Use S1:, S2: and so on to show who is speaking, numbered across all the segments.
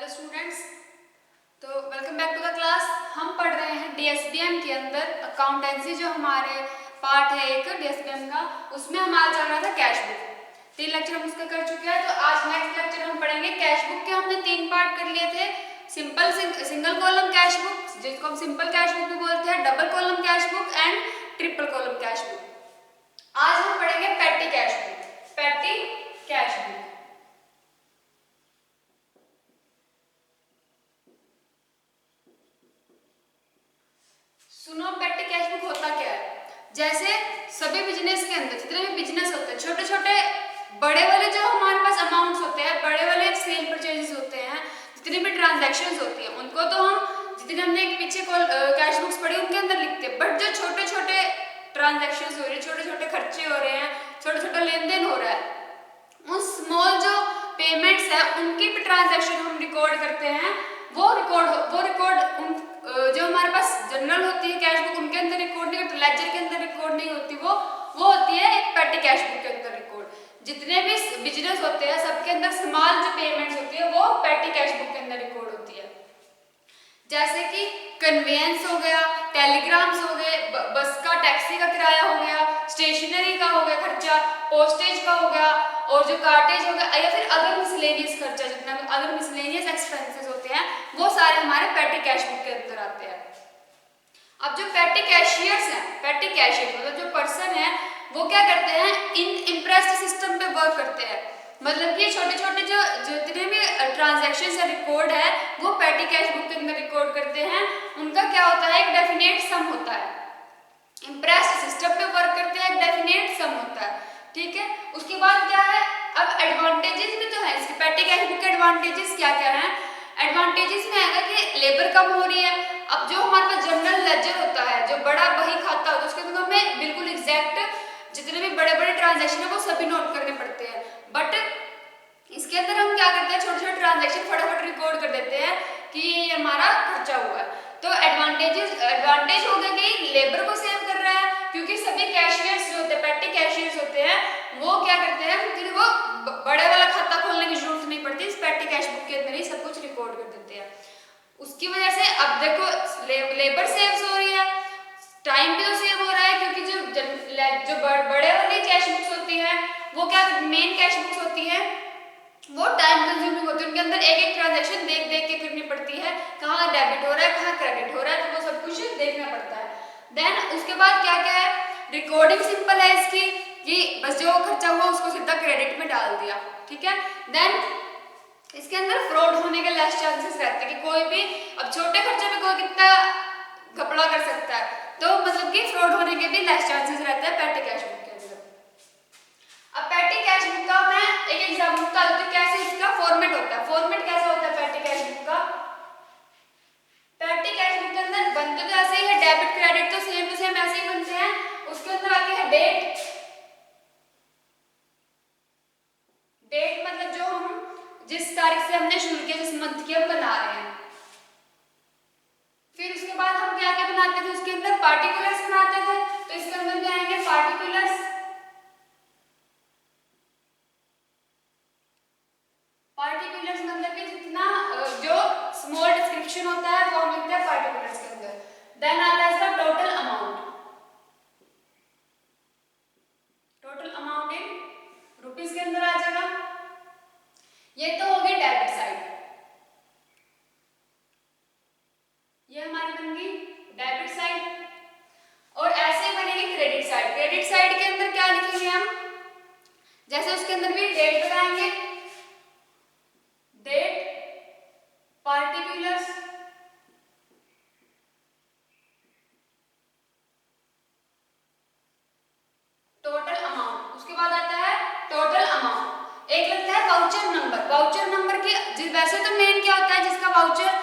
S1: Hello students, तो welcome back to the class. हम पढ़ रहे हैं डीएसबीएम के अंदर अकाउंटेंसी, जो हमारे पार्ट है एक डीएसबीएम का, उसमें हमारा चल रहा था कैश बुक। 3 लेक्चर हम उसका कर चुके हैं। तो आज नेक्स्ट लेक्चर हम पढ़ेंगे कैश बुक के। हमने 3 पार्ट कर लिए थे। सिंगल कॉलम कैश बुक, जिसको हम सिंपल कैश बुक भी बोलते हैं, double column cash book and triple column cash book. आज हम पढ़ेंगे petty cash book. Petty cash book सुनो, पैटी कैश बुक होता क्या है। जैसे सभी बिजनेस के अंदर जितने भी बिजनेस होते हैं, छोटे छोटे बड़े वाले जो हमारे पास अमाउंट्स होते हैं, बड़े वाले सेल परचेजेस होते हैं, जितनी भी ट्रांजैक्शंस होती हैं, उनको तो हम जितने हमने पीछे कैश बुक्स पढ़ी उनके अंदर लिखते हैं। बट जो छोटे छोटे ट्रांजैक्शंस हो रहे हैं, छोटे छोटे खर्चे हो रहे हैं, छोटा छोटा लेन देन हो रहा है, उन स्मॉल जो पेमेंट्स है उनकी भी ट्रांजैक्शन हम रिकॉर्ड करते हैं। वो रिकॉर्ड जो हमारे पास जनरल होती है कैश बुक, उनके अंदर रिकॉर्ड नहीं होती, लेजर के अंदर रिकॉर्ड नहीं होती, वो होती है एक पैटी कैश बुक के अंदर रिकॉर्ड। जितने भी बिजनेस होते हैं सबके अंदर स्मॉल जो पेमेंट्स होती है वो पैटी कैश बुक के अंदर रिकॉर्ड होती है। जैसे कि कन्वेंस हो गया, टेलीग्राम्स हो गए, बस का टैक्सी का किराया हो गया, स्टेशनरी का हो गया खर्चा, पोस्टेज का हो गया, और जो कार्टेज हो गया, या फिर अदर मिसलेनियस खर्चा, जितना भी अदर मिसलेनियस एक्सपेंसेस होते हैं वो सारे हमारे पैटी कैश बुक के अंदर आते हैं। अब जो पैटी कैशियर्स हैं, पैटी कैशियर मतलब जो पर्सन है, वो क्या करते हैं, इन इम्प्रेस्ड सिस्टम पे वर्क करते हैं। मतलब कि छोटे छोटे जो जितने भी ट्रांजैक्शंस या रिकॉर्ड है वो पैटी कैश बुक के अंदर रिकॉर्ड करते हैं। उनका क्या होता है, एक डेफिनेट सम होता है। इम्प्रेस्ड सिस्टम पे वर्क करते हैं, एक डेफिनेट सम होता है, ठीक है। उसके बाद क्या है, अब एडवांटेजेस भी तो है इसके। पैटी कैश बुक के एडवांटेजेस क्या क्या है। एडवांटेजेस में आएगा कि लेबर कम हो रही है। अब जो हमारे पास जनरल लेजर होता है, जो बड़ा बही खाता होता है, उसके अंदर हमें बिल्कुल एग्जैक्ट जितने भी बड़े बड़े ट्रांजैक्शन है वो सभी नोट करने पड़ते हैं। बट इसके अंदर हम क्या करते हैं, छोटे छोटे ट्रांजैक्शन फटाफट रिकॉर्ड कर देते हैं कि ये हमारा खर्चा हुआ है। तो एडवांटेज हो गया कि लेबर को सेव कर रहा है, क्योंकि सभी कैशियर्स जो होते हैं, पैटी कैशियर्स होते हैं, वो क्या करते हैं, क्योंकि वो बड़े वाला खाता खोलने की जरूरत नहीं पड़ती, इस पैटी कैश बुक के अंदर ही सब कुछ रिकॉर्ड कर देते हैं। उसकी वजह से अब देखो लेबर सेव हो रही है, टाइम भी तो सेव हो रहा है, क्योंकि जो बड़े वाली कैश बुक्स होती है वो क्या मेन कैश बुक्स होती है वो टाइम कंज्यूमिंग होती है। उनके अंदर एक एक ट्रांजैक्शन देख देख के करनी पड़ती है, कहाँ डेबिट हो रहा है कहाँ क्रेडिट हो रहा है, तो वो सब कुछ देखना पड़ता है। देन उसके बाद क्या क्या है, रिकॉर्डिंग सिंपल है इसकी, कि बस जो खर्चा हुआ उसको सीधा क्रेडिट में डाल दिया, ठीक है। देन इसके अंदर फ्रॉड होने के लेस चांसेस रहते हैं, कि कोई भी अब छोटे खर्चे में कोई कितना घपला कर सकता है, तो मतलब कि फ्रॉड होने के भी लेस चांसेस रहते हैं पैटी कैश बुक के अंदर। अब पैटी कैश बुक का मैं एक एग्जांपल बता देती हूँ कैसे इसका फॉर्मेट होता है। फॉर्मेट कैसा होता है पैटी कैश बुक का। पैटी कैश बुक के अंदर बनते तो ऐसे ही है, डेबिट क्रेडिट तो सेम टू सेम ऐसे ही बनते हैं। उसके अंदर आती है डेट। डेट मतलब जो हम जिस तारीख से हमने शुरू किया, जिस मंथ की हम बना रहे हैं। फिर उसके बाद हम क्या क्या बनाते थे, उसके अंदर पार्टिकुलर्स बनाते थे, तो इसके अंदर भी आएंगे पार्टिकुलर्स। पार्टिकुलर्स मतलब कि जितना जो स्मॉल डिस्क्रिप्शन होता है वो हम लिखते हैं पार्टिकुलर्स के अंदर। देन आता है इसका total amount. Total amount in rupees के अंदर आ जाएगा। ये तो हो गई डेबिट साइड, ये हमारी बन गई डेबिट साइड। और ऐसे ही बनेगी क्रेडिट साइड। क्रेडिट साइड के अंदर क्या लिखेंगे हम, जैसे उसके अंदर भी डेट बताएंगे, डेट, पार्टिकुलर्स, टोटल अमाउंट। उसके बाद आता है टोटल अमाउंट। एक लगता है वाउचर नंबर। वाउचर नंबर की वैसे तो मेन क्या होता है, जिसका वाउचर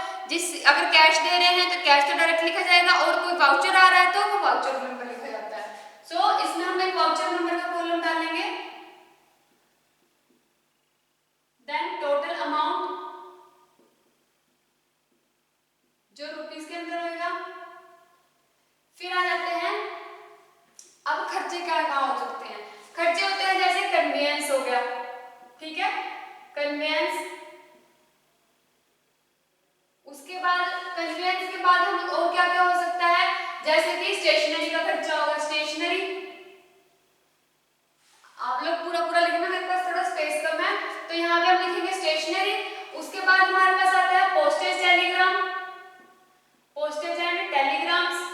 S1: अगर कैश दे रहे हैं तो कैश तो डायरेक्ट लिखा जाएगा, और कोई वाउचर आ रहा है तो वो वाउचर नंबर लिखा जाता है। सो इसमें हम एक वाउचर नंबर का कॉलम डालेंगे। देन टोटल अमाउंट जो रुपीस के अंदर होगा। फिर आ जाते हैं, अब खर्चे क्या कहाँ हो सकते हैं। खर्चे होते हैं जैसे कन्वेंस हो गया, ठीक है, कन्वेंस, जैसे कि स्टेशनरी का खर्चा होगा, स्टेशनरी आप लोग पूरा पूरा लिखना, मेरे पास थोड़ा स्पेस कम है तो यहाँ पे हम लिखेंगे स्टेशनरी। उसके बाद हमारे पास आता है postage Telegram, postage and telegrams.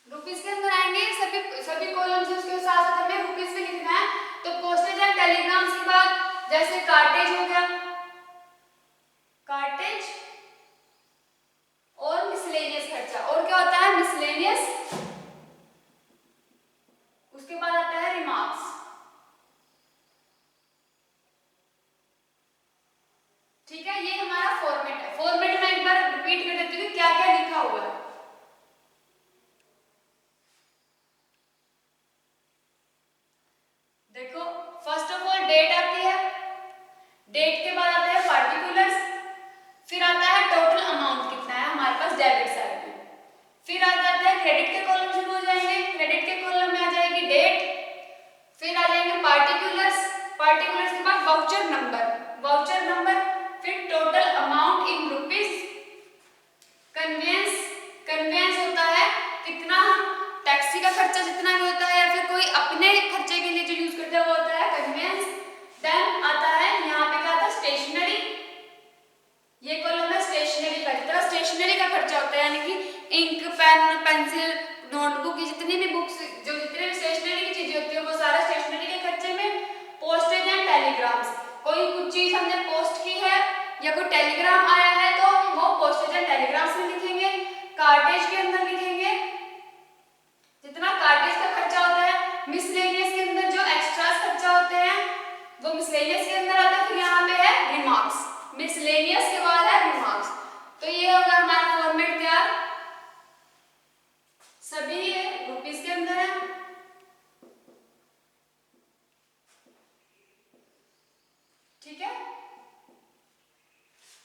S1: Rupees के अंदर आएंगे सभी कॉलम्स, उसके साथ साथ हमें रुपीस में लिखना है। तो पोस्टेज एंड टेलीग्राम्स के बाद जैसे कार्टेज हो गया, कार्टेज और मिसलेनियस खर्चा। और क्या होता है मिसलेनियस, उसके बाद आता है रिमार्क्स। ठीक है, ये हमारा फॉर्मेट है। फॉर्मेट में एक बार रिपीट कर देती हूँ क्या क्या लिखा हुआ है। देखो फर्स्ट ऑफ ऑल डेट आती है, डेट के बाद आता है पार्टिकुलर्स, फिर आता है टोटल अमाउंट कितना है हमारे पास डेबिट साइड में, फिर आ जाता है क्रेडिट के कॉलम शुरू हो जाएंगे। क्रेडिट के कॉलम में आ जाएगी डेट, फिर आ जाएंगे पार्टिकुलर्स, पार्टिकुलर्स के बाद वाउचर नंबर, वाउचर नंबर, फिर total amount in rupees, conveyance, conveyance होता है कितना हम टैक्सी का खर्चा जितना भी होता है या फिर कोई अपने खर्चे के लिए जो यूज करता है वो होता है कन्वेंस। देन आता है यहाँ पे क्या आता है स्टेशनरी, ये कॉलम है स्टेशनरी का, जितना स्टेशनरी का खर्चा होता है यानी कि इंक पेन पेंसिल नोटबुक ये जितनी भी बुक्स जो जितने भी स्टेशनरी की चीजें होती है वो सारा स्टेशनरी के खर्चे में। पोस्टेज एंड टेलीग्राम्स, कोई कुछ चीज हमने पोस्ट की है या कोई टेलीग्राम आया है तो हम वो पोस्टेज एंड टेलीग्राम्स में लिखेंगे। कार्टेज के अंदर लिखेंगे जितना कार्टेज का खर्चा होता है। मिसलेनियस के अंदर जो एक्स्ट्रास खर्चा होते हैं वो मिसलेनियस के अंदर आता है। फिर यहाँ पे है रिमार्क्स, मिसलेनियस के बाद है रिमार्क्स। तो ये होगा हमारा फॉर्मेट तैयार, सभी ये रुपीस के अंदर है। ठीक है,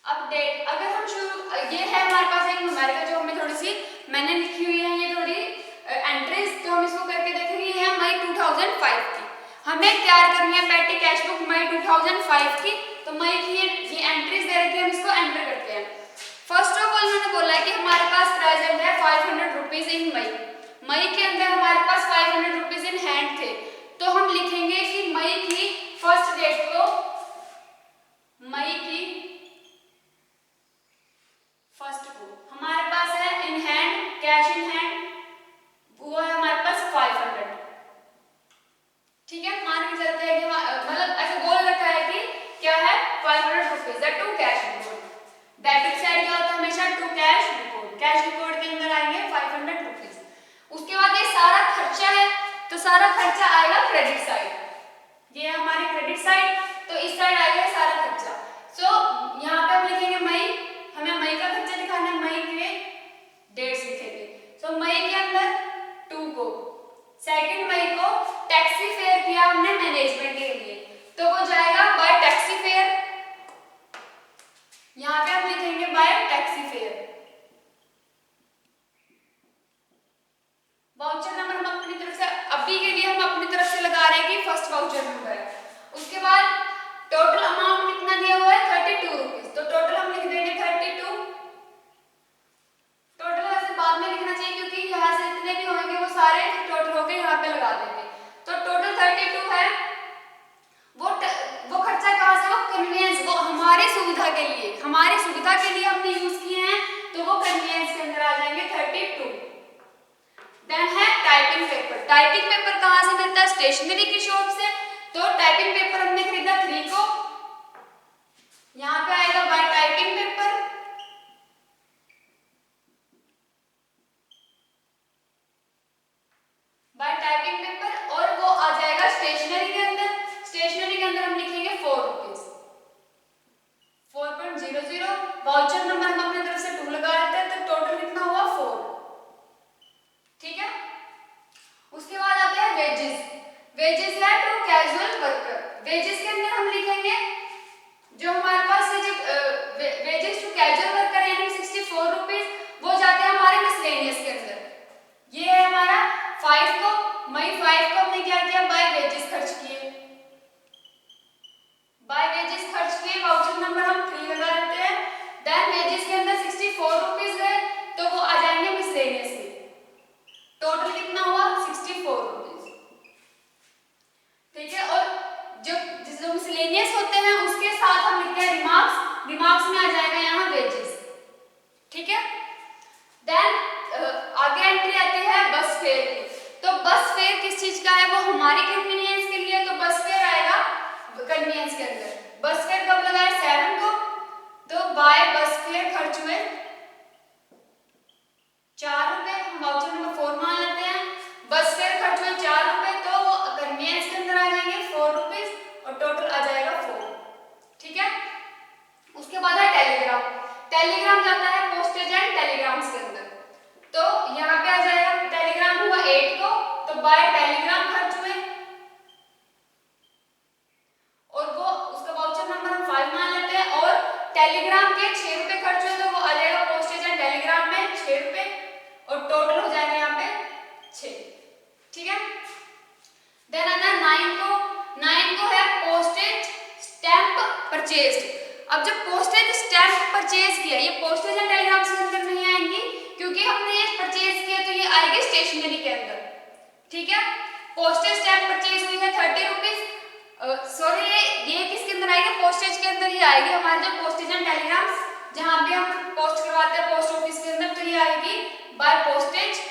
S1: अब डेट अगर हम शुरू, ये है हमारे पास एक न्यूमेरिकल जो हमें थोड़ी सी मैंने लिखी हुई है, ये थोड़ी एंट्रीज तो हम इसको करके देखेंगे। ये है मई 2005 की, हमें तैयार करनी है पेटी कैश बुक मई 2005 की। तो मई की ये एंट्रीज दे रखी है, हम इसको एंटर करते हैं। फर्स्ट ऑफ ऑल मैंने बोला है कि हमारे पास प्रेजेंट है 500 रुपीज इन मई, मई के अंदर हमारे पास 500 रुपीज इन हैंड थे। तो हम लिखेंगे कि मई की फर्स्ट डेट को, मई की फर्स्ट को हमारे पास है in hand, cash in hand वो है हमारे पास 500। ठीक है, मान के चलते हैं कि मतलब ऐसे बोल रखा है कि क्या है 500 rupees to cash record. Debit side क्या होता है हमेशा to cash record, cash record के अंदर आएंगे 500 रुपीज। उसके बाद ये सारा खर्चा है तो सारा खर्चा आएगा क्रेडिट साइड, ये है हमारी क्रेडिट साइड। तो इस साइड आएगा सारा खर्चा। सो यहाँ पे हम लिखेंगे मई, हमें मई का खर्चा दिखाना है, मई के डेट्स लिखेंगे। सो मई के अंदर 2 को, सेकंड मई को टैक्सी फेयर किया हमने मैनेजमेंट के लिए तो वो जाएगा बाय टैक्सी फेयर, यहाँ पे हम लिखेंगे bye taxi fare. Voucher number हम अपनी तरफ से अभी के लिए हम अपनी तरफ से लगा रहे हैं कि फर्स्ट वाउचर नंबर है। उसके बाद टोटल अमाउंट कितना दिया हुआ है 32 रुपीज, तो टोटल हम लिख देंगे 32। टोटल वैसे बाद में लिखना चाहिए क्योंकि यहाँ से जितने भी होंगे वो सारे टोटल होके यहाँ पे लगा देंगे। तो टोटल 32 है। वो खर्चा कहाँ से, वो कन्वेंस, वो हमारी सुविधा के लिए, हमारी सुविधा के लिए हमने यूज किए हैं तो वो कन्वेंस के अंदर आ जाएंगे 32। देन है टाइपिंग पेपर, टाइपिंग पेपर कहाँ से मिलता है स्टेशनरी की शॉप से। तो टाइपिंग पेपर हमने खरीदा 3 को, यहाँ पे आएगा bye typing paper. Bye typing paper और वो आ जाएगा स्टेशनरी के अंदर। स्टेशनरी के अंदर हम लिखेंगे 4 रुपीज, 4.00। वाउचर नंबर हम अपनी तरफ से 2 लगा लेते हैं तो टोटल कितना हुआ 4। ठीक है, उसके बाद आते हैं वेजेस। वेजेस है टू कैजुअल वर्कर, वेजेस के अंदर हम लिखेंगे देन आगे एंट्री आती है बस फेयर की। तो बस फेयर किस चीज का है, वो हमारी कन्वीनियंस के लिए, तो बस फेयर आएगा कन्वीनियंस के अंदर। बस फेयर कब लगा है 7 को, तो बाय बस फेयर खर्च हुए 4 रुपए, हम वाउचर नंबर 4 मान लेते हैं। बस फेयर खर्च हुए 4 रुपए, तो वो कन्वीनियंस के अंदर आ जाएंगे 4 रुपीज और टोटल आ जाएगा 4। ठीक है, उसके बाद है टेलीग्राम। टेलीग्राम जाता है पोस्टेज एंड टेलीग्राम्स के अंदर। तो यहाँ पे आ जाएगा टेलीग्राम हुआ 8 को, तो बाय टेलीग्राम खर्च हुए और वो उसका वाउचर नंबर हम 5 मान लेते हैं। और टेलीग्राम के 6 रुपए खर्च हुए, तो वो आ जाएगा पोस्टेज एंड टेलीग्राम में 6 रुपए और टोटल हो जाएगा यहाँ पे 6। ठीक है, देन आता है 9 को है पोस्टेज स्टैंप परचेज्ड। अब जब पोस्टेज स्टैंप परचेज किया, ये पोस्टेज एंड टेलीग्राम के अंदर नहीं आएंगी क्योंकि हमने ये परचेज किया, तो ये आएगी स्टेशनरी के अंदर। ठीक है, पोस्टेज स्टैंप परचेज हुई है 30 रुपीज, सॉरी ये किसके अंदर आएगी, पोस्टेज के अंदर ही आएगी हमारे जो पोस्टेज एंड टेलीग्राम्स जहां भी हम पोस्ट करवाते हैं पोस्ट ऑफिस के अंदर, तो ये आएगी बाय पोस्टेज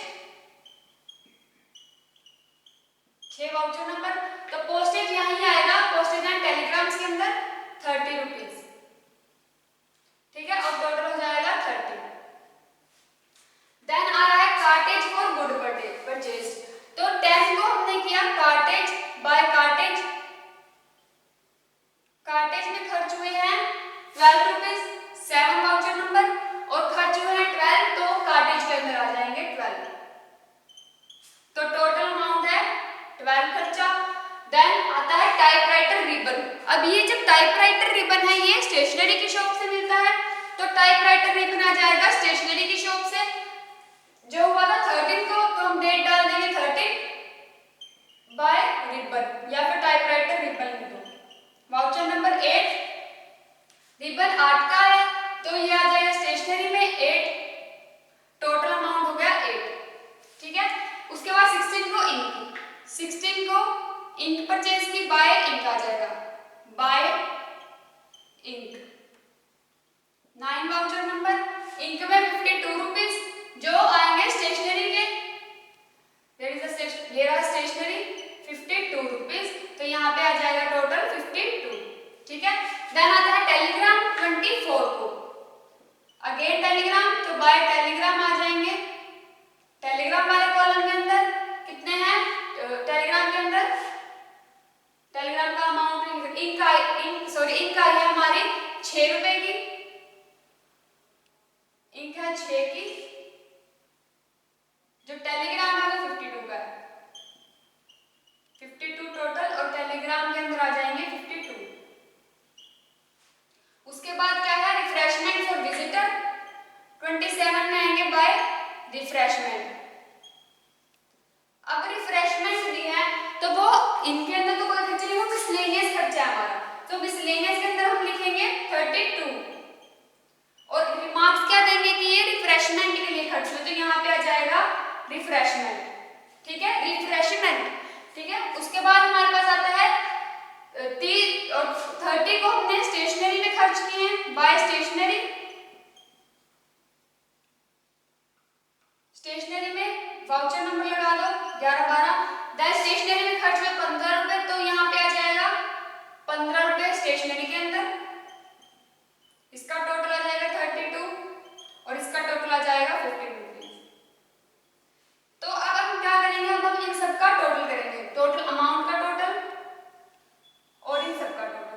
S1: 6 वाउचर नंबर। तो पोस्टेज यहीं आएगा पोस्टेज एंड टेलीग्राम्स के अंदर 30 रुपीज। ठीक है, और टोटल हो जाएगा 30। देन आ रहा है कार्टेज फॉर गुड परचेज। तो 10 को हमने किया कार्टेज बाय कार्टेज। कार्टेज में खर्च हुए हैं 12 रुपीज, 7 वाउचर नंबर और खर्च हुए हैं 12, तो कार्टेज के अंदर आ जाएंगे 12। तो टोटल अमाउंट है 12 खर्चा। देन आता है टाइपराइटर रिबन। अब ये जब टाइपराइटर रिबन है ये स्टेशनरी की शॉप से मिलता है, तो टाइपराइटर रिबन आ जाएगा स्टेशनरी की शॉप से। जो हुआ था 13 को, तो हम डेट डाल देंगे 13 बाय रिबन या फिर टाइपराइटर रिबन लिख दो। वाउचर नंबर 8, रिबन 8 का है, तो ये आ जाएगा स्टेशनरी में 8, टोटल अमाउंट हो गया 8। ठीक है, उसके बाद 16 को इंक, 16 को इंक परचेज की बाय इंक आ जाएगा by ink. 9 voucher number, ink में 52 रुपीज जो आएंगे स्टेशनरी के, ये रहा स्टेशनरी 52 रुपीज, तो यहाँ पे आ जाएगा टोटल 52। ठीक है, देन आता है टेलीग्राम 24 को, अगेन टेलीग्राम, तो बाय टेलीग्राम आ जाएंगे। टेलीग्राम वाले कॉलम के अंदर कितने हैं, टेलीग्राम के अंदर टेलीग्राम का अमाउंट इंक आई है हमारी 6 रुपए की, इंक है 6 की, जो टेलीग्राम है वो 52 का है, 52 टोटल और टेलीग्राम के अंदर आ जाएंगे 52। उसके बाद क्या है रिफ्रेशमेंट फॉर विजिटर, 27 में आएंगे बाय रिफ्रेशमेंट। अब रिफ्रेशमेंट दी है तो वो इनके अंदर तो कोई खर्चा नहीं, वो मिसलेनियस खर्चा है हमारा, तो मिसलेनियस के अंदर हम लिखेंगे 32 और रिमार्क्स क्या देंगे कि ये रिफ्रेशमेंट के लिए खर्च हुए, तो यहाँ पे आ जाएगा रिफ्रेशमेंट। ठीक है, रिफ्रेशमेंट। ठीक है, उसके बाद हमारे पास आता है 30 और 30 को हमने स्टेशनरी में खर्च किए हैं बाय स्टेशनरी। स्टेशनरी में वाउचर नंबर लगा दो 11-12। देन स्टेशनरी में खर्च हुए 15 रुपए, तो यहाँ पे आ जाएगा 15 रुपए स्टेशनरी के अंदर, इसका टोटल आ जाएगा 32 और इसका टोटल आ जाएगा 50 रुपीज। तो अब हम क्या करेंगे, हम इन सबका टोटल करेंगे, टोटल अमाउंट का टोटल और इन सबका टोटल।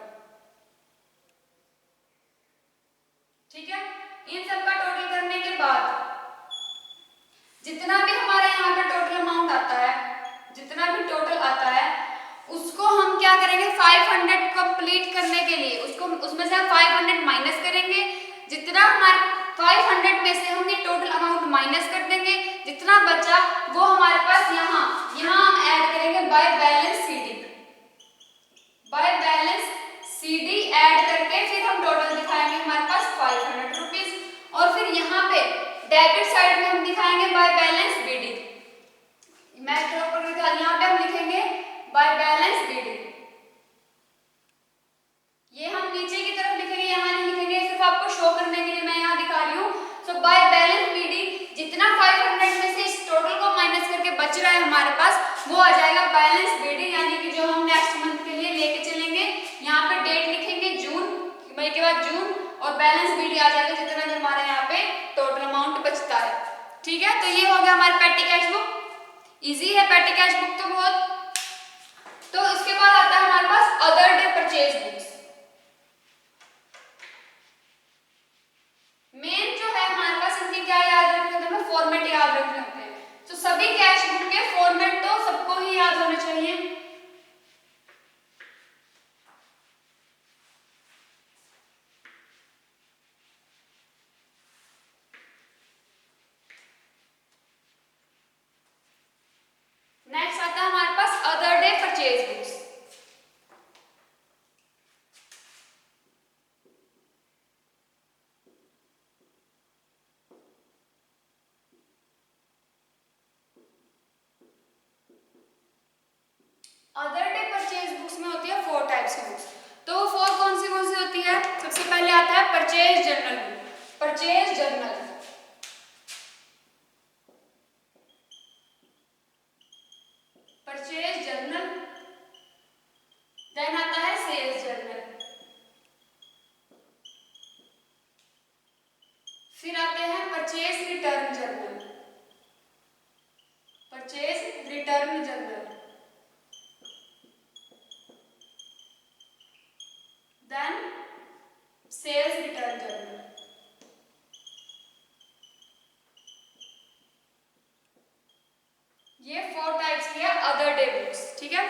S1: ठीक है, इन सबका टोटल करने के बाद जितना भी हमारे यहाँ पे टोटल अमाउंट आता है, जितना भी टोटल आता है उसको हम क्या करेंगे 500 कंप्लीट करने के लिए उसको उसमें से हम 500 माइनस करेंगे। जितना हमारे 500 में से हम ये टोटल अमाउंट माइनस कर देंगे, जितना बचा वो हमारे पास यहाँ हम ऐड करेंगे by balance CD. By balance CD add करके फिर हम टोटल दिखाएंगे हमारे पास 500 रुपीज और फिर यहाँ पे डेबिट साइड में हम दिखाएंगे बाय बैलेंस बीडी। मैं यहाँ पे हम लिखेंगे बाय बैलेंस बीडी, ये हम नीचे की तरफ लिखेंगे, यहाँ नहीं लिखेंगे, सिर्फ आपको शो करने के लिए मैं यहाँ दिखा रही हूँ। सो बाय बैलेंस बीडी जितना बच रहा है हमारे पास वो आ जाएगा बैलेंस बीडी, यानी कि जो हम नेक्स्ट मंथ के लिए लेके चलेंगे। यहाँ पे डेट लिखेंगे जून, मई के बाद जून, और बैलेंस बीडी आ जाएगा जितना जो हमारे यहाँ पे टोटल अमाउंट बचता है। ठीक है, तो ये हो गया हमारी पेटी कैश बुक। इजी है पेटी कैश बुक तो बहुत। तो इसके बाद आता है हमारे पास other day purchase books. Main जो है हमारे पास इनके क्या याद रखने होते हैं, फॉर्मेट याद रखने होते हैं। तो सभी कैश बुक के फॉर्मेट तो सबको ही याद होने चाहिए। नेक्स्ट आता है हमारे पास other day purchase books. Other day purchase books में होती है 4 टाइप्स की बुक्स। तो वो 4 कौन सी होती है? सबसे पहले आता है purchase journal book, purchase journal, purchase journal. Then आता है सेल्स जर्नल, फिर आते हैं purchase return journal, purchase return journal, then sales return journal. ये 4 टाइप्स की है अदर डे बुक्स। ठीक है,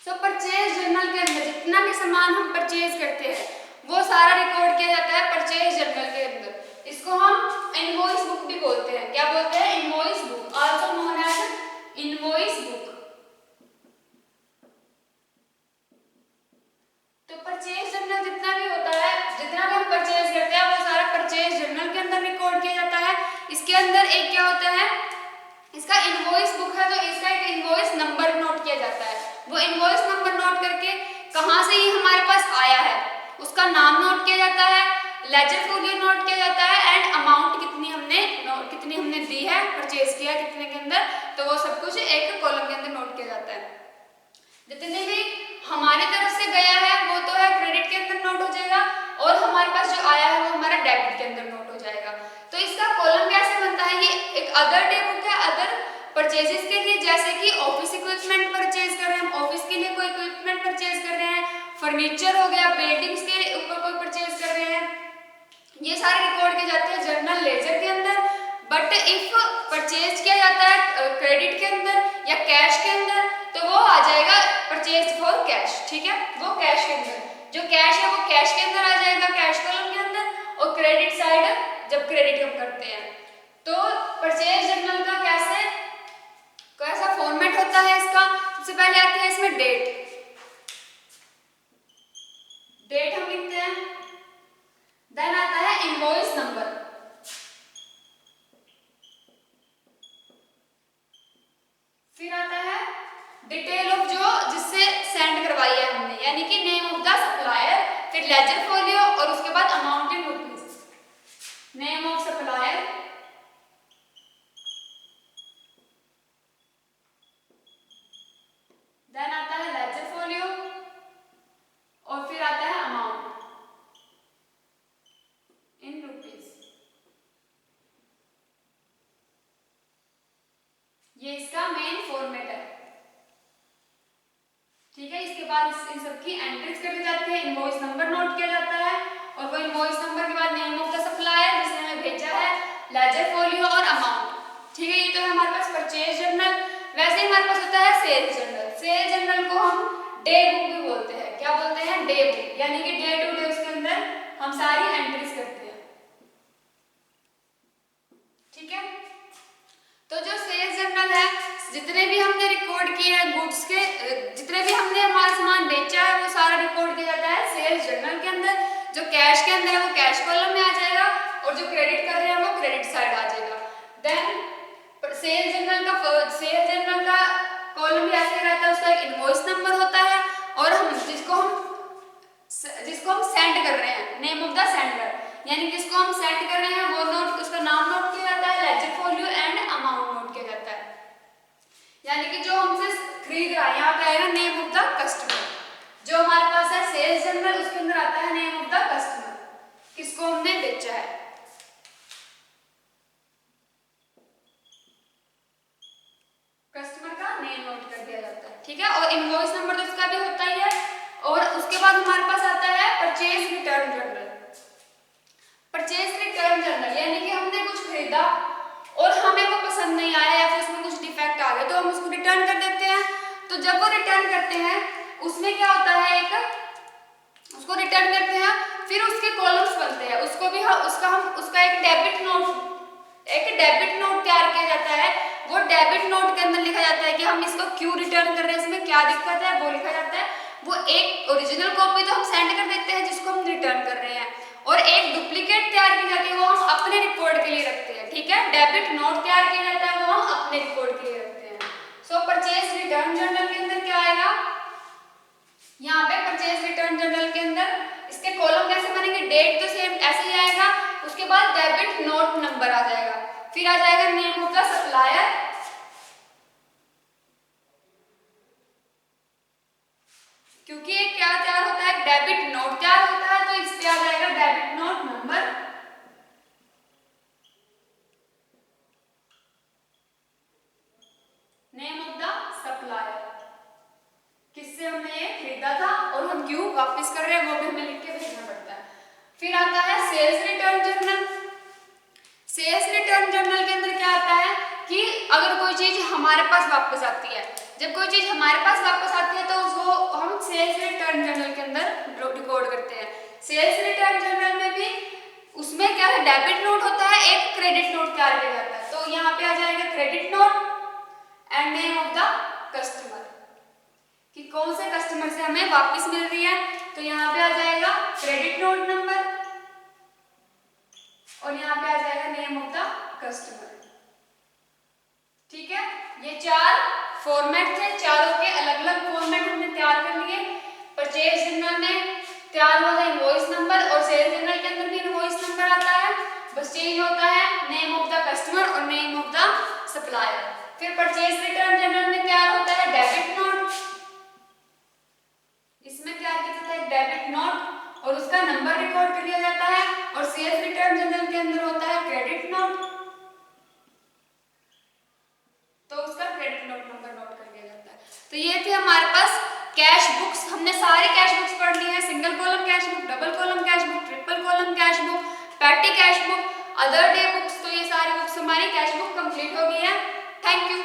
S1: तो परचेज जर्नल के अंदर जितना भी सामान हम परचेज करते हैं वो सारा रिकॉर्ड किया जाता है परचेज जर्नल के अंदर। इसको हम इनवॉइस बुक भी बोलते हैं। क्या बोलते हैं? Invoice book, also known as invoice book. तो परचेज जर्नल जितना भी होता है, जितना भी हम परचेज करते हैं वो सारा परचेज जर्नल के अंदर रिकॉर्ड किया जाता है। इसके अंदर एक क्या होता है, इसका इनवॉइस बुक है तो इसका एक इनवॉइस नंबर नोट किया जाता है। वो इनवॉइस नंबर नोट करके कहाँ से ये हमारे पास आया है उसका नाम नोट किया जाता है, लेजर फोलियो नोट किया जाता है, एंड अमाउंट कितनी हमने दी है, परचेज किया कितने के अंदर, तो वो सब कुछ एक कॉलम के अंदर नोट किया जाता है। जितने भी हमारी तरफ से गया है वो तो है क्रेडिट के अंदर नोट हो जाएगा, और हमारे पास जो आया है वो हमारा डेबिट के अंदर नोट हो जाएगा। तो इसका कॉलम कैसे बनता है? ये एक अदर डे बुक है अदर परचेजेस के लिए, जैसे कि ऑफिस इक्विपमेंट परचेज कर रहे हैं, हम ऑफिस के लिए कोई इक्विपमेंट परचेज कर रहे हैं, फर्नीचर हो गया, बिल्डिंग्स के ऊपर कोई परचेज कर रहे हैं, ये सारे रिकॉर्ड किए जाते हैं जर्नल लेजर के अंदर। बट इफ परचेज किया जाता है क्रेडिट के अंदर या कैश के अंदर तो वो आ जाएगा परचेज फॉर कैश। ठीक है, वो कैश के अंदर, जो कैश है वो कैश के अंदर आ जाएगा, कैश कॉलम के अंदर, और क्रेडिट साइड जब क्रेडिट हम करते हैं तो परचेज जर्नल का कैसा फॉर्मेट होता है इसका। सबसे पहले आती है इसमें डेट, डेट हम लिखते हैं, देन आता है इनवॉइस नंबर, फिर आता है डिटेल ऑफ जो जिससे सेंड करवाई है हमने, यानी कि नेम ऑफ द सप्लायर, फिर लेजर फोलियो, और उसके बाद amount in rupees, name of supplier, then आता है लेजर फोलियो, और फिर आता है अमाउंट इन रुपीस। ये इसका मेन फॉर्मेट है। ठीक है, इसके बाद इन सबकी एंट्रीज कर दी जाती है, इनवॉइस नंबर नोट किया जाता है, और वो इनवॉइस नंबर के बाद नेम ऑफ द सप्लायर जिसने हमें भेजा है, लेजर फोलियो और अमाउंट। ठीक है, ये तो है हमारे पास परचेज जर्नल। वैसे ही हमारे पास होता है सेल्स जर्नल। सेल्स जर्नल को हम डे बुक भी बोलते हैं। क्या बोलते हैं? डे बुक, यानी कि डे टू डे उसके अंदर हम सारी एंट्रीज करते हैं। ठीक है, तो जो सेल्स जर्नल है, जितने भी हमने रिकॉर्ड किए हैं गुड्स के, जितने भी हमने हमारा सामान बेचा है वो सारा रिकॉर्ड किया जाता है सेल्स जर्नल के अंदर। जो कैश के अंदर है वो कैश कॉलम में आ जाएगा, और जो क्रेडिट कर रहे हैं वो क्रेडिट साइड आ जाएगा। देन सेल्स जर्नल का कॉलम भी ऐसे रहता है, उसका एक इनवॉइस नंबर होता है, और जिसको हम सेंड कर रहे हैं, नेम ऑफ द सेंडर, यानी जिसको हम सेंड कर रहे हैं वो नोट, उसका नाम नोट किया जाता है, ledger folio and amount note किया जाता है। यानी कि जो हमसे खरीद रहा है, यहाँ पे आएगा नेम ऑफ द कस्टमर। जो हमारे पास है सेल्स जर्नल, उसके अंदर आता है नेम ऑफ द कस्टमर, किसको हमने बेचा है। कस्टमर का नेम नोट कर दिया जाता है, ठीक है। और इनवॉइस नंबर तो इसका भी होता ही है। और उसके बाद हमारे पास आता है purchase return journal. Purchase return journal यानी कि हमने कुछ खरीदा और हमें वो पसंद नहीं आया या फिर उसमें कुछ डिफेक्ट आ गया, तो हम उसको रिटर्न कर देते हैं। तो जब वो रिटर्न करते हैं, उसमें क्या होता है, उसको रिटर्न करते हैं, फिर उसके कॉलम्स बनते हैं। उसको भी उसका एक डेबिट नोट तैयार किया जाता है। वो डेबिट नोट के अंदर लिखा जाता है कि हम इसको क्यों रिटर्न कर रहे हैं, इसमें क्या दिक्कत है, वो लिखा जाता है। वो एक ओरिजिनल कॉपी तो हम सेंड कर देते हैं जिसको हम रिटर्न कर रहे हैं, और एक डुप्लीकेट तैयार की जाती है, वो हम अपने रिकॉर्ड के लिए रखते हैं, ठीक है। डेबिट नोट तैयार किया जाता है, वो हम अपने रिकॉर्ड के लिए रखते हैं। सो परचेज रिटर्न जर्नल के अंदर क्या आएगा, यहाँ पे परचेज रिटर्न जर्नल के अंदर इसके कॉलम कैसे बनेंगे, डेट तो सेम ऐसे ही आएगा, उसके बाद डेबिट नोट नंबर आ जाएगा, फिर आ जाएगा नेम ऑफ द सप्लायर, क्योंकि ये क्या तैयार होता है, डेबिट नोट तैयार होता है, तो इस पे आ जाएगा debit note number, name of the supplier, किससे हमने ये खरीदा था और हम क्यों वापस कर रहे हैं, वो भी हमें लिख के भेजना पड़ता है। फिर आता है sales return journal. Sales return journal के अंदर क्या आता है कि अगर कोई चीज हमारे पास वापस आती है, जब कोई चीज हमारे पास वापस आती है तो उसको हम सेल्स रिटर्न जर्नल के अंदर रिकॉर्ड करते हैं। सेल्स रिटर्न जर्नल में भी उसमें क्या है, डेबिट नोट होता है, एक क्रेडिट नोट तैयार किया जाता है। तो यहाँ पे आ जाएगा credit note and name of the customer, कि कौन से कस्टमर से हमें वापस मिल रही है, तो यहाँ पे आ जाएगा क्रेडिट नोट नंबर और यहाँ पे आ जाएगा नेम ऑफ द कस्टमर, ठीक है। ये 4 फॉर्मेट थे, चारों के अलग अलग फॉर्मेट हमने तैयार कर लिए। परचेज जर्नल में तैयार हुआ था इनवॉइस नंबर, और सेल्स जर्नल के अंदर भी इनवॉइस नंबर आता है, बस चेंज होता है नेम ऑफ द कस्टमर और नेम ऑफ द सप्लायर। फिर परचेज रिटर्न जर्नल में तैयार होता है डेबिट नोट, इसमें तैयार किया जाता है डेबिट नोट और उसका नंबर रिकॉर्ड कर लिया जाता है। और सेल्स रिटर्न जर्नल के अंदर होता है क्रेडिट नोट, तो उसका क्रेडिट नोट नंबर नोट कर लिया जाता है। तो ये थे हमारे पास कैश बुक्स। हमने सारे कैश बुक्स पढ़ लिए हैं, single column cash book, double column cash book, triple column cash book, petty cash book, other day books. तो ये सारी बुक्स हमारी कैश बुक कंप्लीट हो गई है। Thank you.